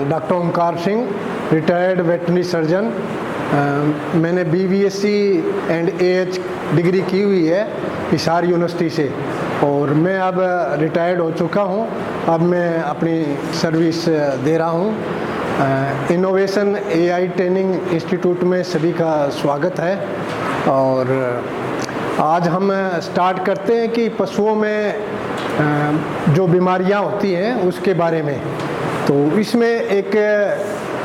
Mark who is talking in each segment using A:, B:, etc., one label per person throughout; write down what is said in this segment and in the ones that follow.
A: Doctor Omkar Singh, retired veterinary surgeon. मैंने BVSc and AH degree की हुई है हिसार यूनिवर्सिटी से और मैं अब रिटायर्ड हो चुका हूँ। अब मैं अपनी सर्विस दे रहा हूँ। इनोवेशन AI ट्रेनिंग इंस्टीट्यूट में सभी का स्वागत है। और आज हम स्टार्ट करते हैं कि पशुओं में जो बीमारियां होती हैं उसके बारे में। तो इसमें एक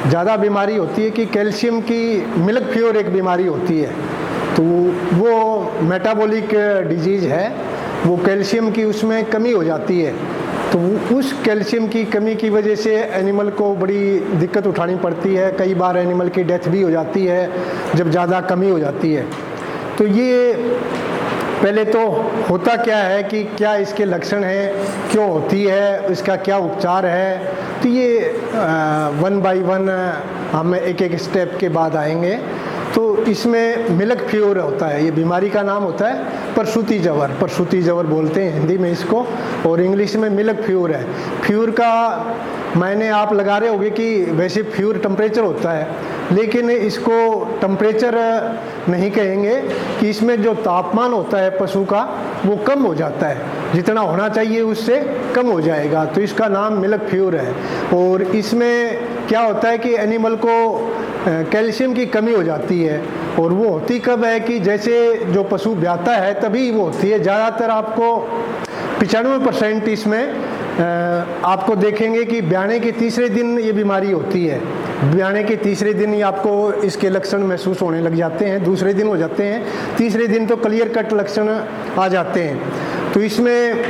A: ज़्यादा बीमारी होती है कि कैल्शियम की मिल्क फ्यूर एक बीमारी होती है। तो वो मेटाबॉलिक डिजीज़ है, वो कैल्शियम की उसमें कमी हो जाती है। तो उस कैल्शियम की कमी की वजह से एनिमल को बड़ी दिक्कत उठानी पड़ती है। कई बार एनिमल की डेथ भी हो जाती है जब ज़्यादा कमी हो जाती है। तो ये पहले तो होता क्या है कि क्या इसके लक्षण हैं, क्यों होती है, इसका क्या उपचार है। तो ये वन बाय वन हम एक एक स्टेप के बाद आएंगे। तो इसमें मिल्क फ्यूर होता है, ये बीमारी का नाम होता है प्रसूति जवर। प्रसूति जवर बोलते हैं हिंदी में इसको, और इंग्लिश में मिल्क फ्यूर है। फ्यूर का मायने आप लगा रहे होंगे कि वैसे फ्यूर टेम्परेचर होता है, लेकिन इसको टेम्परेचर नहीं कहेंगे कि इसमें जो तापमान होता है पशु का वो कम हो जाता है, जितना होना चाहिए उससे कम हो जाएगा। तो इसका नाम मिल्क फ्यूर है। और इसमें क्या होता है कि एनिमल को कैल्शियम की कमी हो जाती है। और वो होती कब है कि जैसे जो पशु ब्याता है तभी वो होती है। ज़्यादातर आपको 95% इसमें आपको देखेंगे कि ब्याने के तीसरे दिन ये बीमारी होती है। ब्याने के तीसरे दिन ही आपको इसके लक्षण महसूस होने लग जाते हैं, दूसरे दिन हो जाते हैं, तीसरे दिन तो क्लियर कट लक्षण आ जाते हैं। तो इसमें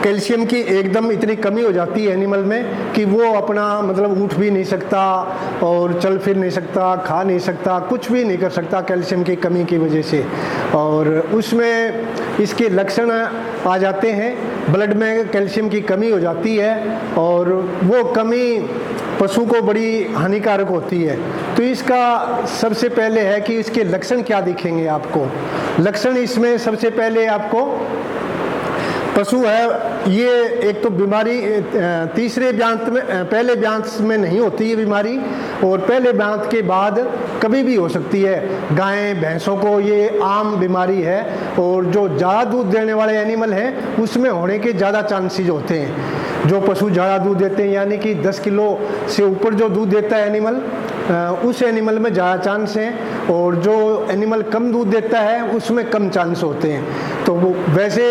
A: कैल्शियम की एकदम इतनी कमी हो जाती है एनिमल में कि वो अपना मतलब उठ भी नहीं सकता और चल फिर नहीं सकता, खा नहीं सकता, कुछ भी नहीं कर सकता कैल्शियम की कमी की वजह से। और उसमें इसके लक्षण आ जाते हैं, ब्लड में कैल्शियम की कमी हो जाती है और वो कमी पशु को बड़ी हानिकारक होती है। तो इसका सबसे पहले है कि इसके लक्षण क्या दिखेंगे आपको। लक्षण इसमें सबसे पहले आपको पशु है, ये एक तो बीमारी तीसरे ब्यांत में, पहले ब्यांत में नहीं होती ये बीमारी, और पहले ब्यांत के बाद कभी भी हो सकती है। गाय भैंसों को ये आम बीमारी है, और जो ज़्यादा दूध देने वाले एनिमल हैं उसमें होने के ज़्यादा चांसेस होते हैं। जो पशु ज़्यादा दूध देते हैं, यानी कि 10 किलो से ऊपर जो दूध देता है एनिमल, उस एनिमल में ज़्यादा चांस हैं, और जो एनिमल कम दूध देता है उसमें कम चांस होते हैं। तो वो वैसे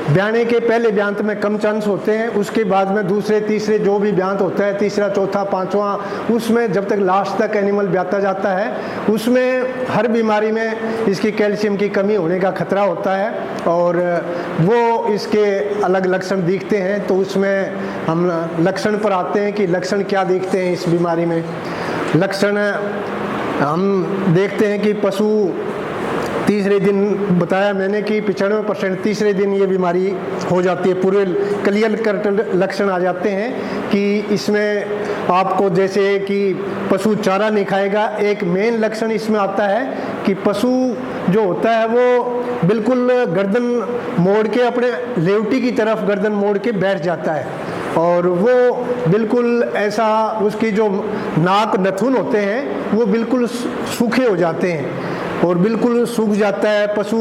A: ब्याने के पहले ब्यांत में कम चांस होते हैं, उसके बाद में दूसरे तीसरे जो भी ब्यांत होता है, तीसरा चौथा पांचवा, उसमें जब तक लास्ट तक एनिमल ब्याता जाता है उसमें हर बीमारी में इसकी कैल्शियम की कमी होने का खतरा होता है। और वो इसके अलग लक्षण दिखते हैं। तो उसमें हम लक्षण पर आते हैं कि लक्षण क्या दिखते हैं इस बीमारी में। लक्षण हम देखते हैं कि पशु तीसरे दिन, बताया मैंने कि 95% तीसरे दिन ये बीमारी हो जाती है, पूरे क्लियर कट लक्षण आ जाते हैं कि इसमें आपको जैसे कि पशु चारा नहीं खाएगा। एक मेन लक्षण इसमें आता है कि पशु जो होता है वो बिल्कुल गर्दन मोड़ के, अपने लेवटी की तरफ गर्दन मोड़ के बैठ जाता है, और वो बिल्कुल ऐसा, उसकी जो नाक नथुन होते हैं वो बिल्कुल सूखे हो जाते हैं और बिल्कुल सूख जाता है। पशु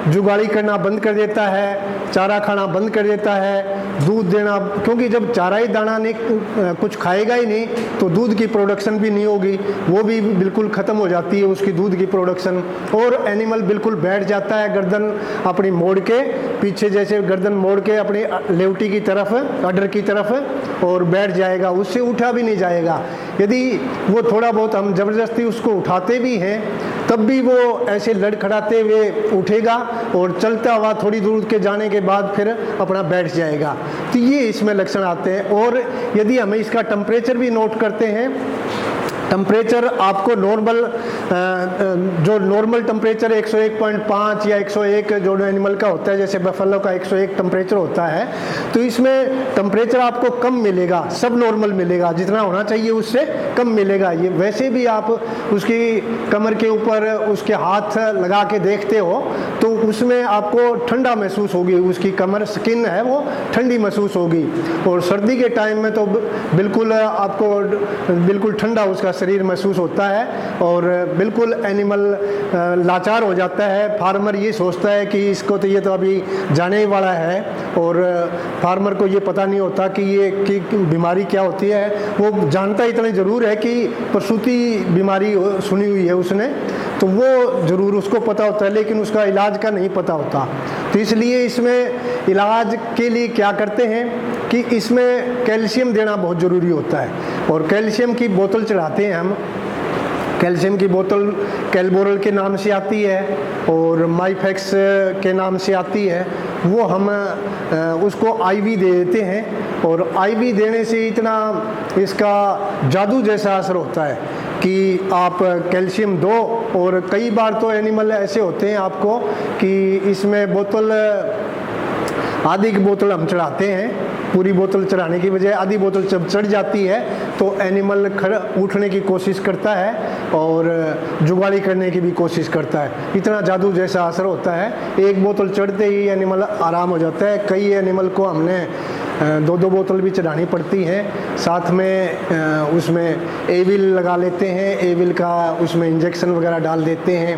A: जुगाली करना बंद कर देता है, चारा खाना बंद कर देता है, दूध देना, क्योंकि जब चारा ही दाना नहीं, कुछ खाएगा ही नहीं तो दूध की प्रोडक्शन भी नहीं होगी, वो भी बिल्कुल ख़त्म हो जाती है उसकी दूध की प्रोडक्शन। और एनिमल बिल्कुल बैठ जाता है गर्दन अपनी मोड़ के पीछे, जैसे गर्दन मोड़ के अपनी लेवटी की तरफ, अडर की तरफ, और बैठ जाएगा, उससे उठा भी नहीं जाएगा। यदि वो थोड़ा बहुत हम ज़बरदस्ती उसको उठाते भी हैं तब भी वो ऐसे लड़खड़ाते हुए उठेगा और चलता हुआ थोड़ी दूर के जाने के बाद फिर अपना बैठ जाएगा। तो ये इसमें लक्षण आते हैं। और यदि हमें इसका टेम्परेचर भी नोट करते हैं टेम्परेचर आपको नॉर्मल जो नॉर्मल टेम्परेचर 101.5 या 101 जो एनिमल का होता है, जैसे बफेलो का 101 टेम्परेचर होता है, तो इसमें टेम्परेचर आपको कम मिलेगा, सब नॉर्मल मिलेगा, जितना होना चाहिए उससे कम मिलेगा। ये वैसे भी आप उसकी कमर के ऊपर उसके हाथ लगा के देखते हो तो उसमें आपको ठंडा महसूस होगी, उसकी कमर स्किन है वो ठंडी महसूस होगी। और सर्दी के टाइम में तो बिल्कुल आपको बिल्कुल ठंडा उसका शरीर महसूस होता है और बिल्कुल एनिमल लाचार हो जाता है। फार्मर ये सोचता है कि इसको तो ये तो अभी जाने ही वाला है, और फार्मर को ये पता नहीं होता कि ये कि बीमारी क्या होती है। वो जानता इतना ज़रूर है कि प्रसूति बीमारी सुनी हुई है उसने, तो वो ज़रूर उसको पता होता है, लेकिन उसका इलाज का नहीं पता होता। तो इसलिए इसमें इलाज के लिए क्या करते हैं कि इसमें कैल्शियम देना बहुत ज़रूरी होता है, और कैल्शियम की बोतल चढ़ाते हैं हम। कैल्शियम की बोतल कैलबोरल के नाम से आती है और माइफेक्स के नाम से आती है। वो हम उसको आईवी दे देते हैं, और आईवी देने से इतना इसका जादू जैसा असर होता है कि आप कैल्शियम दो। और कई बार तो एनिमल ऐसे होते हैं आपको कि इसमें बोतल आधी की बोतल हम चढ़ाते हैं, पूरी बोतल चढ़ाने की बजाय आधी बोतल जब चढ़ जाती है तो एनिमल उठने की कोशिश करता है और जुगाली करने की भी कोशिश करता है। इतना जादू जैसा असर होता है। एक बोतल चढ़ते ही एनिमल आराम हो जाता है। कई एनिमल को हमने 2-2 बोतल भी चढ़ानी पड़ती हैं। साथ में उसमें एविल लगा लेते हैं, एविल का उसमें इंजेक्शन वगैरह डाल देते हैं,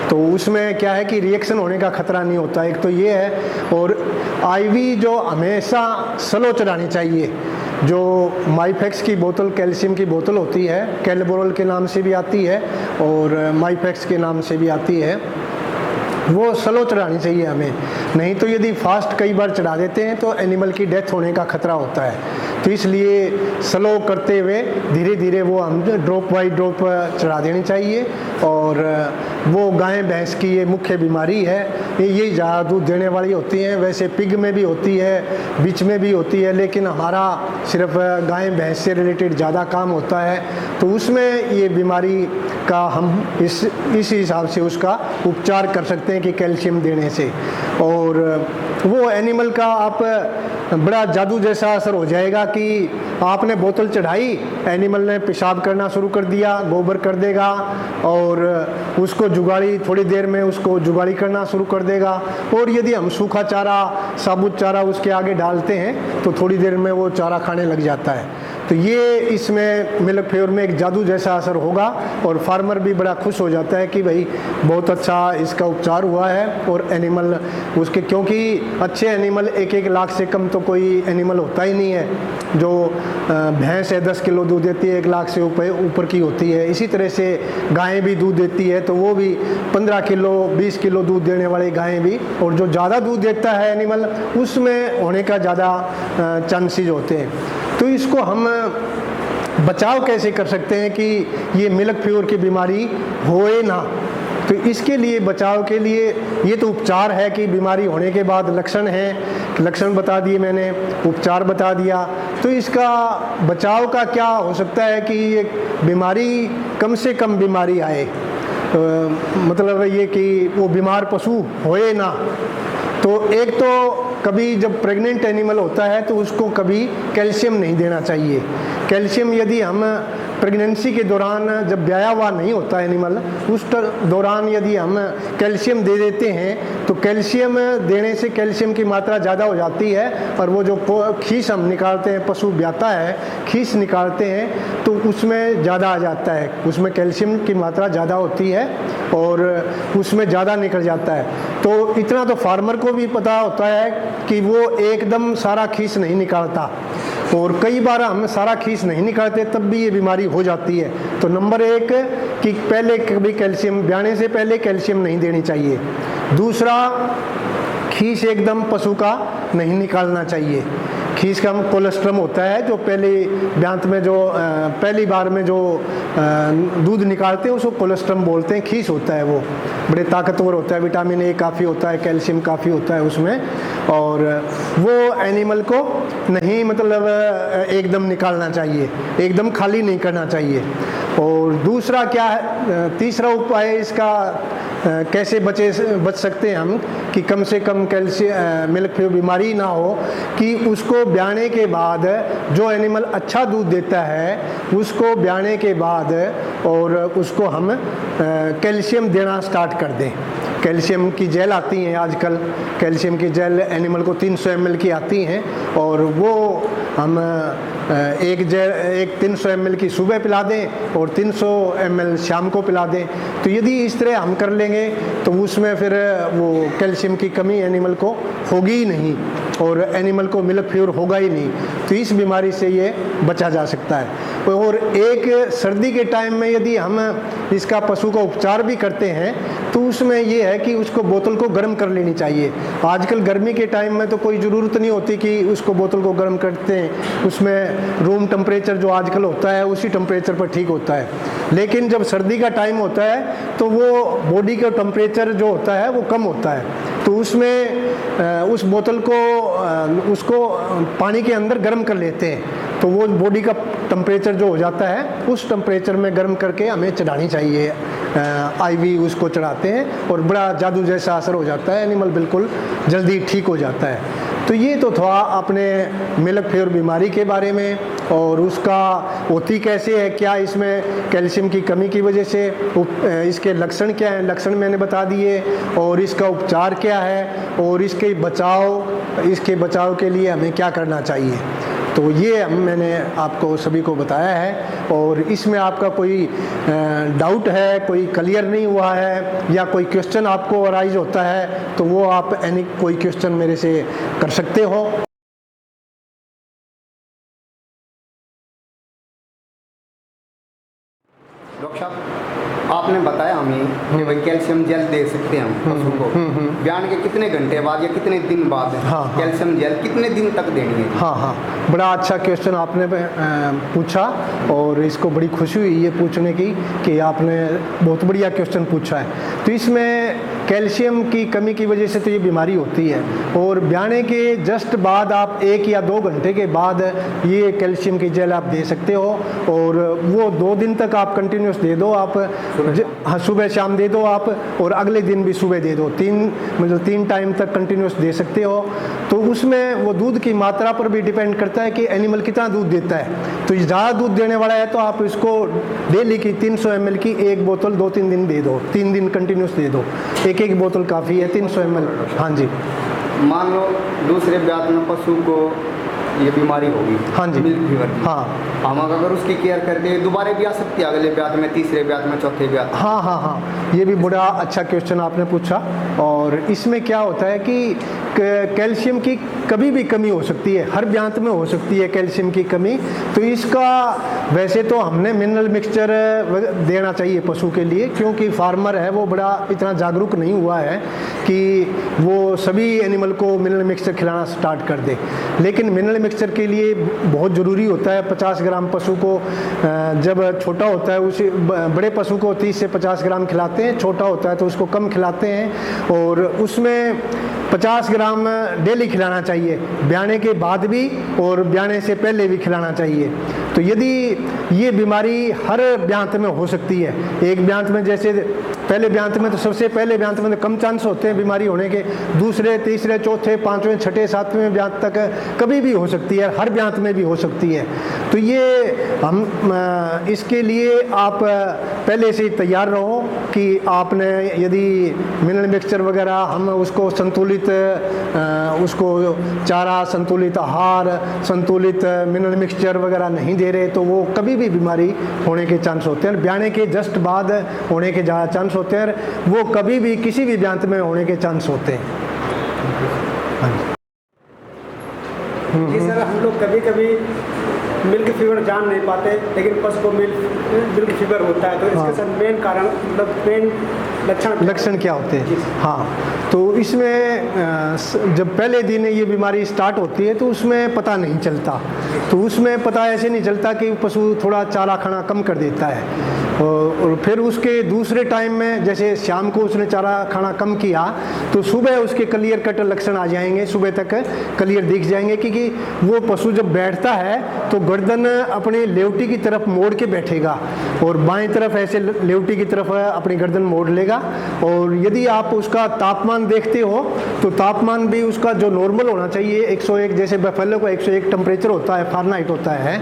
A: तो उसमें क्या है कि रिएक्शन होने का खतरा नहीं होता। एक तो ये है, और आईवी जो हमेशा स्लो चढ़ानी चाहिए। जो माइफेक्स की बोतल कैल्शियम की बोतल होती है, कैलबोरल के नाम से भी आती है और माइफेक्स के नाम से भी आती है, वो स्लो चढ़ानी चाहिए हमें। नहीं तो यदि फास्ट कई बार चढ़ा देते हैं तो एनिमल की डेथ होने का खतरा होता है। तो इसलिए स्लो करते हुए धीरे धीरे वो हम ड्रॉप बाई ड्रॉप चढ़ा देनी चाहिए। और वो गाय भैंस की ये मुख्य बीमारी है, ये ज़्यादा दूध देने वाली होती हैं। वैसे पिग में भी होती है, बीच में भी होती है, लेकिन हमारा सिर्फ गाय भैंस से रिलेटेड ज़्यादा काम होता है, तो उसमें ये बीमारी का हम इस हिसाब से उसका उपचार कर सकते हैं कि कैल्शियम देने से। और वो एनिमल का आप बड़ा जादू जैसा असर हो जाएगा कि आपने बोतल चढ़ाई, एनिमल ने पेशाब करना शुरू कर दिया, गोबर कर देगा, और उसको जुगाड़ी थोड़ी देर में उसको जुगाड़ी करना शुरू कर देगा। और यदि हम सूखा चारा, साबुत चारा उसके आगे डालते हैं तो थोड़ी देर में वो चारा खाने लग जाता है। तो ये इसमें मिल्क फेवर में एक जादू जैसा असर होगा, और फार्मर भी बड़ा खुश हो जाता है कि भाई बहुत अच्छा इसका उपचार हुआ है। और एनिमल उसके, क्योंकि अच्छे एनिमल 1-1 लाख से कम तो कोई एनिमल होता ही नहीं है। जो भैंस है 10 किलो दूध देती है, 1 लाख से ऊपर की होती है। इसी तरह से गायें भी दूध देती है, तो वो भी 15 किलो 20 किलो दूध देने वाली गायें भी। और जो ज़्यादा दूध देता है एनिमल, उसमें होने का ज़्यादा चांसेस होते हैं। तो इसको हम बचाव कैसे कर सकते हैं कि ये मिल्क फीवर की बीमारी होए ना। तो इसके लिए बचाव के लिए ये तो उपचार है कि बीमारी होने के बाद लक्षण हैं, लक्षण बता दिए मैंने, उपचार बता दिया। तो इसका बचाव का क्या हो सकता है कि ये बीमारी कम से कम बीमारी आए, मतलब ये कि वो बीमार पशु होए ना। तो एक तो कभी जब प्रेग्नेंट एनिमल होता है तो उसको कभी कैल्शियम नहीं देना चाहिए। कैल्शियम यदि हम प्रेगनेंसी के दौरान, जब ब्याया हुआ नहीं होता एनिमल, उस दौरान यदि हम कैल्शियम दे देते हैं तो कैल्शियम देने से कैल्शियम की मात्रा ज़्यादा हो जाती है। और वो जो खीस हम निकालते हैं, पशु ब्याता है खीस निकालते हैं, तो उसमें ज़्यादा आ जाता है, उसमें कैल्शियम की मात्रा ज़्यादा होती है और उसमें ज़्यादा निकल जाता है। तो इतना तो फार्मर को भी पता होता है कि वो एकदम सारा खीस नहीं निकालता, और कई बार हम सारा खीस नहीं निकालते तब भी ये बीमारी हो जाती है। तो नंबर 1 कि पहले कभी कैल्शियम, ब्याने से पहले कैल्शियम नहीं देनी चाहिए। दूसरा, खीस एकदम पशु का नहीं निकालना चाहिए। खीस का कोलेस्ट्रम होता है, जो पहले ब्यांत में जो पहली बार में जो दूध निकालते हैं उसको कोलेस्ट्रम बोलते हैं। खीस होता है, वो बड़े ताकतवर होता है, विटामिन ए काफ़ी होता है, कैल्शियम काफ़ी होता है उसमें, और वो एनिमल को नहीं, मतलब एकदम निकालना चाहिए, एकदम खाली नहीं करना चाहिए। और दूसरा क्या है, तीसरा उपाय इसका कैसे बच सकते हैं हम कि कम से कम कैल्शियम मिल्क फीवर बीमारी ना हो, कि उसको ब्याने के बाद जो एनिमल अच्छा दूध देता है उसको ब्याने के बाद और उसको हम कैल्शियम देना स्टार्ट कर दें। कैल्शियम की जेल आती हैं आजकल, कैल्शियम की जेल एनिमल को 300 ml की आती हैं और वो हम एक 300 ml की सुबह पिला दें और 300 ml शाम को पिला दें। तो यदि इस तरह हम कर लेंगे तो उसमें फिर वो कैल्शियम की कमी एनिमल को होगी ही नहीं और एनिमल को मिल्क फीवर होगा ही नहीं। तो इस बीमारी से ये बचा जा सकता है। और एक सर्दी के टाइम में यदि हम इसका पशु का उपचार भी करते हैं तो उसमें ये है कि उसको बोतल को गर्म कर लेनी चाहिए। आजकल गर्मी के टाइम में तो कोई ज़रूरत नहीं होती कि उसको बोतल को गर्म करते हैं, उसमें रूम टेम्परेचर जो आजकल होता है उसी टेम्परेचर पर ठीक होता है। लेकिन जब सर्दी का टाइम होता है तो वो बॉडी का टेम्परेचर जो होता है वो कम होता है, तो उसमें उस बोतल को उसको पानी के अंदर गर्म कर लेते हैं तो वो बॉडी का टेम्परेचर जो हो जाता है उस टेम्परेचर में गर्म करके हमें चढ़ानी चाहिए। IV उसको चढ़ाते हैं और बड़ा जादू जैसा असर हो जाता है, एनिमल बिल्कुल जल्दी ठीक हो जाता है। तो ये तो था अपने मिल्क फीवर बीमारी के बारे में और उसका होती कैसे है, क्या इसमें कैल्शियम की कमी की वजह से इसके लक्षण क्या हैं, लक्षण मैंने बता दिए, और इसका उपचार क्या है और इसके बचाव के लिए हमें क्या करना चाहिए। तो ये मैंने आपको सभी को बताया है। और इसमें आपका कोई डाउट है, कोई क्लियर नहीं हुआ है या कोई क्वेश्चन आपको अराइज होता है तो वो आप कोई क्वेश्चन मेरे से कर सकते हो।
B: डॉक्टर साहब, आपने बताया हमें कि भाई कैल्शियम जेल दे सकते हैं हम पशु को ब्यान के कितने घंटे बाद या कितने दिन बाद?
A: हाँ,
B: कैल्शियम जेल कितने दिन तक देनी है?
A: हाँ, बड़ा अच्छा क्वेश्चन आपने पूछा और इसको बड़ी खुशी हुई ये पूछने की कि आपने बहुत बढ़िया क्वेश्चन पूछा है। तो इसमें कैल्शियम की कमी की वजह से तो ये बीमारी होती है और ब्याने के जस्ट बाद आप 1 या 2 घंटे के बाद ये कैल्शियम की जेल आप दे सकते हो और वो 2 दिन तक आप कंटिन्यूस दे दो। आप हाँ, सुबह शाम दे दो आप और अगले दिन भी सुबह दे दो। 3 टाइम तक कंटिन्यूस दे सकते हो। तो उसमें वो दूध की मात्रा पर भी डिपेंड करता है कि एनिमल कितना दूध देता है। तो ज़्यादा दूध देने वाला है तो आप इसको डेली की 300 ml की एक बोतल 2-3 दिन दे दो, 3 दिन कंटिन्यूस दे दो। एक बोतल काफ़ी है 300 ml। हाँ जी।
B: मान लो दूसरे ब्यात में पशु को ये बीमारी होगी,
A: हाँ जी,
B: मिल्क फीवर की,
A: हाँ,
B: हम अगर उसकी केयर करते दोबारा भी आ सकती है अगले ब्यात में, तीसरे ब्यात में, चौथे ब्यात?
A: हाँ, ये भी बड़ा अच्छा क्वेश्चन आपने पूछा। और इसमें क्या होता है कि कैल्शियम की कभी भी कमी हो सकती है, हर ब्यात में हो सकती है कैल्शियम की कमी। तो इसका वैसे तो हमने मिनरल मिक्सचर देना चाहिए पशु के लिए, क्योंकि फार्मर है वो बड़ा इतना जागरूक नहीं हुआ है कि वो सभी एनिमल को मिनरल मिक्सचर खिलाना स्टार्ट कर दे। लेकिन मिनरल मिक्सचर के लिए बहुत ज़रूरी होता है 50 ग्राम पशु को, जब छोटा होता है उसे, बड़े पशु को 30 से 50 ग्राम खिलाते हैं, छोटा होता है तो उसको कम खिलाते हैं। और उसमें 50 ग्राम डेली खिलाना चाहिए, ब्याने के बाद भी और ब्याने से पहले भी खिलाना चाहिए। तो यदि ये बीमारी हर ब्यांत में हो सकती है, एक ब्यांत में जैसे पहले ब्यांत में तो सबसे पहले ब्यांत में तो कम चांस होते हैं बीमारी होने के, दूसरे, तीसरे, चौथे, 5वें, 6ठे, 7वें ब्यांत तक कभी भी हो सकती है, हर ब्यांत में भी हो सकती है। तो ये हम इसके लिए आप पहले से ही तैयार रहो कि आपने यदि मिनरल मिक्सचर वगैरह हम उसको संतुलित उसको चारा, संतुलित आहार, संतुलित मिनरल मिक्सचर वगैरह नहीं दे रहे तो वो कभी भी बीमारी होने के चांस होते हैं। ब्याने के जस्ट बाद होने के ज़्यादा चांस होते हैं, वो कभी भी किसी भी ब्यांत में होने के चांस होते हैं।
C: जी सर, हम लोग कभी कभी मिल्क फीवर जान नहीं पाते, लेकिन पशु को मिल्क फीवर होता है, तो इसके साथ मेन कारण मतलब मेन लक्षण
A: क्या होते हैं? हाँ, तो इसमें जब पहले दिन ये बीमारी स्टार्ट होती है तो उसमें पता नहीं चलता। तो उसमें पता ऐसे नहीं चलता कि पशु थोड़ा चारा खाना कम कर देता है, और फिर उसके दूसरे टाइम में जैसे शाम को उसने चारा खाना कम किया तो सुबह उसके क्लियर कट लक्षण आ जाएंगे, सुबह तक क्लियर दिख जाएंगे, क्योंकि वो पशु जब बैठता है तो गर्दन अपनी लेवटी की तरफ मोड़ के बैठेगा और बाएं तरफ ऐसे लेवटी की तरफ अपनी गर्दन मोड़ लेगा। और यदि आप उसका तापमान देखते हो तो तापमान भी उसका जो नॉर्मल होना चाहिए 101, जैसे बफेलो का 101 टेम्परेचर होता है, फ़ारेनहाइट होता है,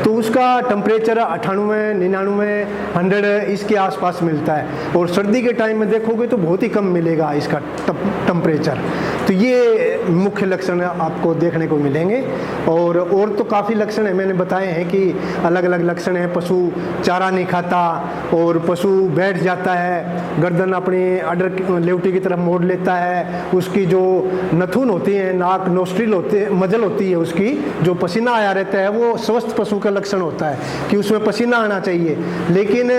A: तो उसका टेम्परेचर 98, 99, 100 इसके आसपास मिलता है। और सर्दी के टाइम में देखोगे तो बहुत ही कम मिलेगा इसका टेम्परेचर। तो ये मुख्य लक्षण आपको देखने को मिलेंगे। और तो काफ़ी लक्षण है, मैंने बताए हैं कि अलग अलग लक्षण हैं। पशु चारा नहीं खाता और पशु बैठ जाता है, गर्दन अपनी अडर लेवटी की तरफ मोड़ लेता है, उसकी जो नथुन होती है, नाक नोस्ट्रिल होते हैं, मजल होती है, उसकी जो पसीना आया रहता है, वो स्वस्थ पशु का लक्षण होता है कि उसमें पसीना आना चाहिए, लेकिन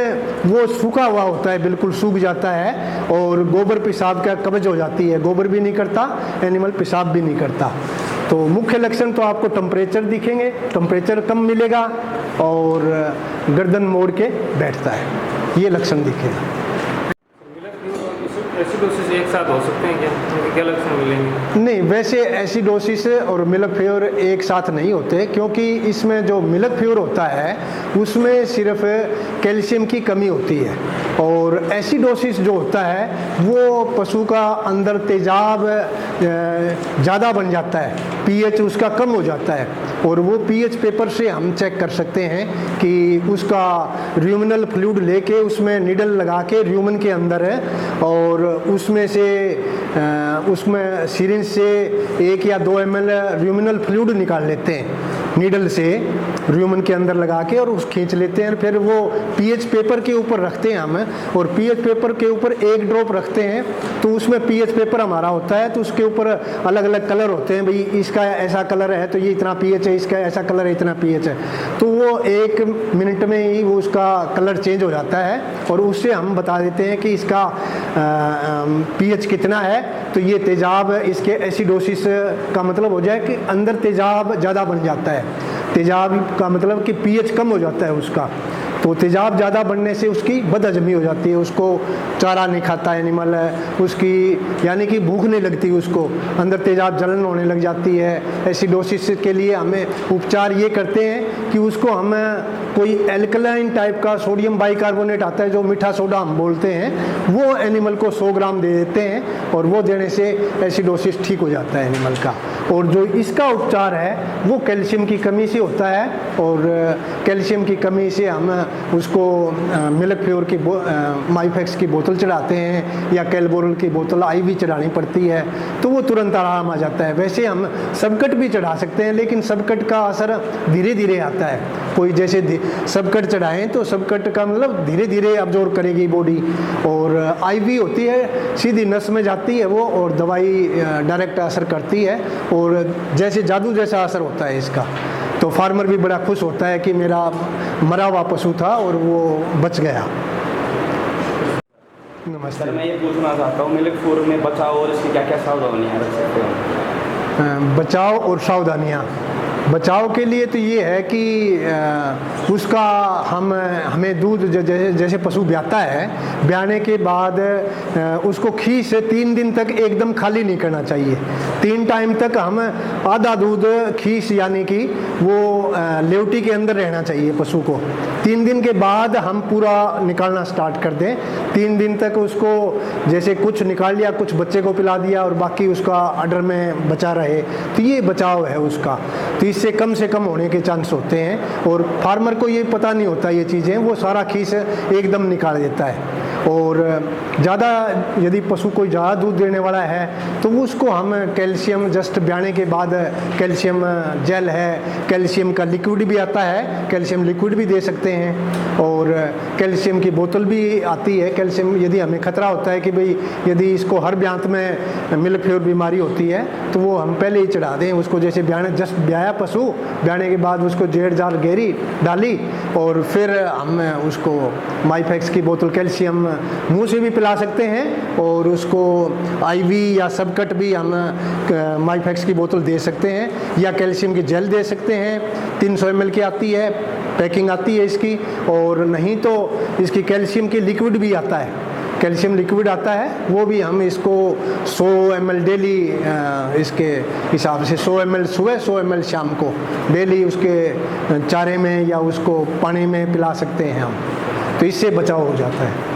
A: वो सूखा हुआ होता है, बिल्कुल सूख जाता है। और गोबर पेशाब का कब्ज हो जाती है, गोबर भी नहीं करता एनिमल, पेशाब भी नहीं करता। तो मुख्य लक्षण तो आपको टेम्परेचर दिखेंगे, टेम्परेचर कम मिलेगा और गर्दन मोड़ के बैठता है, ये लक्षण दिखेगा।
D: एसिडोसिस एक साथ हो सकते हैं क्या? क्या लक्षण मिलेंगे?
A: नहीं, वैसे एसिडोसिस और मिल्क फीवर एक साथ नहीं होते, क्योंकि इसमें जो मिल्क फीवर होता है उसमें सिर्फ कैल्शियम की कमी होती है। और एसिडोसिस जो होता है वो पशु का अंदर तेजाब ज़्यादा बन जाता है, पीएच उसका कम हो जाता है। और वो पीएच पेपर से हम चेक कर सकते हैं कि उसका र्यूमिनल फ्लूइड लेके उसमें निडल लगा के र्यूमन के अंदर है और उसमें से उसमें सिरिंज से 1 या 2 ml र्यूमिनल फ्लूइड निकाल लेते हैं नीडल से, र्यूमन के अंदर लगा के और उस खींच लेते हैं। फिर वो पीएच पेपर के ऊपर रखते हैं हम, और पीएच पेपर के ऊपर 1 ड्रॉप रखते हैं तो उसमें पीएच पेपर हमारा होता है, तो उसके ऊपर अलग अलग कलर होते हैं, भाई इसका ऐसा कलर है तो ये इतना पीएच है, इसका ऐसा कलर है इतना पीएच है। तो वो 1 मिनट में ही वो उसका कलर चेंज हो जाता है और उससे हम बता देते हैं कि इसका पीएच कितना है। तो ये तेजाब, इसके एसिडोसिस का मतलब हो जाए कि अंदर तेजाब ज़्यादा बन जाता है। तेजाब का मतलब कि पीएच कम हो जाता है उसका, तो तेजाब ज़्यादा बढ़ने से उसकी बदहजमी हो जाती है, उसको चारा नहीं खाता एनिमल, उसकी यानी कि भूख नहीं लगती, उसको अंदर तेजाब जलन होने लग जाती है। एसिडोसिस के लिए हमें उपचार ये करते हैं कि उसको हम कोई एल्कलाइन टाइप का सोडियम बाइकार्बोनेट आता है जो मीठा सोडा हम बोलते हैं, वो एनिमल को 100 ग्राम दे देते हैं और वो देने से एसिडोसिस ठीक हो जाता है एनिमल का। और जो इसका उपचार है वो कैल्शियम की कमी से होता है, और कैल्शियम की कमी से हम उसको मिल्क फ्योर की माइफेक्स की बोतल चढ़ाते हैं या कैलबोरल की बोतल आईवी चढ़ानी पड़ती है तो वो तुरंत आराम आ जाता है। वैसे हम सबकट भी चढ़ा सकते हैं, लेकिन सबकट का असर धीरे धीरे आता है। कोई जैसे सबकट चढ़ाएं तो सबकट का मतलब धीरे धीरे अब्जॉर्ब करेगी बॉडी, और आईवी होती है सीधी नस में जाती है वो, और दवाई डायरेक्ट असर करती है और जैसे जादू जैसा असर होता है इसका। तो फार्मर भी बड़ा खुश होता है कि मेरा मरा हुआ पशु था और वो बच गया। नमस्ते
E: सर, मैं ये पूछना चाहता हूँ मिल्क फूड में बचाव और इसकी क्या क्या सावधानियाँ रख सकते हैं?
A: बचाव और सावधानियाँ, बचाव के लिए तो ये है कि उसका हमें दूध जैसे पशु ब्याता है, ब्याने के बाद उसको खीस 3 दिन तक एकदम खाली नहीं करना चाहिए। 3 टाइम तक हम आधा दूध खीस यानी कि वो लेवटी के अंदर रहना चाहिए पशु को। 3 दिन के बाद हम पूरा निकालना स्टार्ट कर दें। 3 दिन तक उसको जैसे कुछ निकाल लिया, कुछ बच्चे को पिला दिया और बाकी उसका अडर में बचा रहे, तो ये बचाव है उसका। तो इससे कम से कम होने के चांस होते हैं, और फार्मर को ये पता नहीं होता ये चीज़ें, वो सारा खीस एकदम निकाल देता है। और ज़्यादा यदि पशु कोई ज़्यादा दूध देने वाला है तो उसको हम कैल्शियम जस्ट ब्याने के बाद कैल्शियम जेल है, कैल्शियम का लिक्विड भी आता है, कैल्शियम लिक्विड भी दे सकते हैं, और कैल्शियम की बोतल भी आती है। कैल्शियम यदि हमें खतरा होता है कि भाई यदि इसको हर ब्यांत में मिल्क फ्योर बीमारी होती है तो वो हम पहले ही चढ़ा दें उसको। जैसे ब्याने जस्ट ब्याया पशु, ब्याने के बाद उसको 1.5 जार गेरी डाली और फिर हम उसको माइफेक्स की बोतल कैल्शियम मुंह से भी पिला सकते हैं और उसको आईवी या सबकट भी हम माइफेक्स की बोतल दे सकते हैं या कैल्शियम की जेल दे सकते हैं। 300 ml की आती है, पैकिंग आती है इसकी, और नहीं तो इसकी कैल्शियम की लिक्विड भी आता है, कैल्शियम लिक्विड आता है, वो भी हम इसको 100 ml डेली इसके हिसाब से 100 ml सुबह 100 ml शाम को डेली उसके चारे में या उसको पानी में पिला सकते हैं हम, तो इससे बचाव हो जाता है।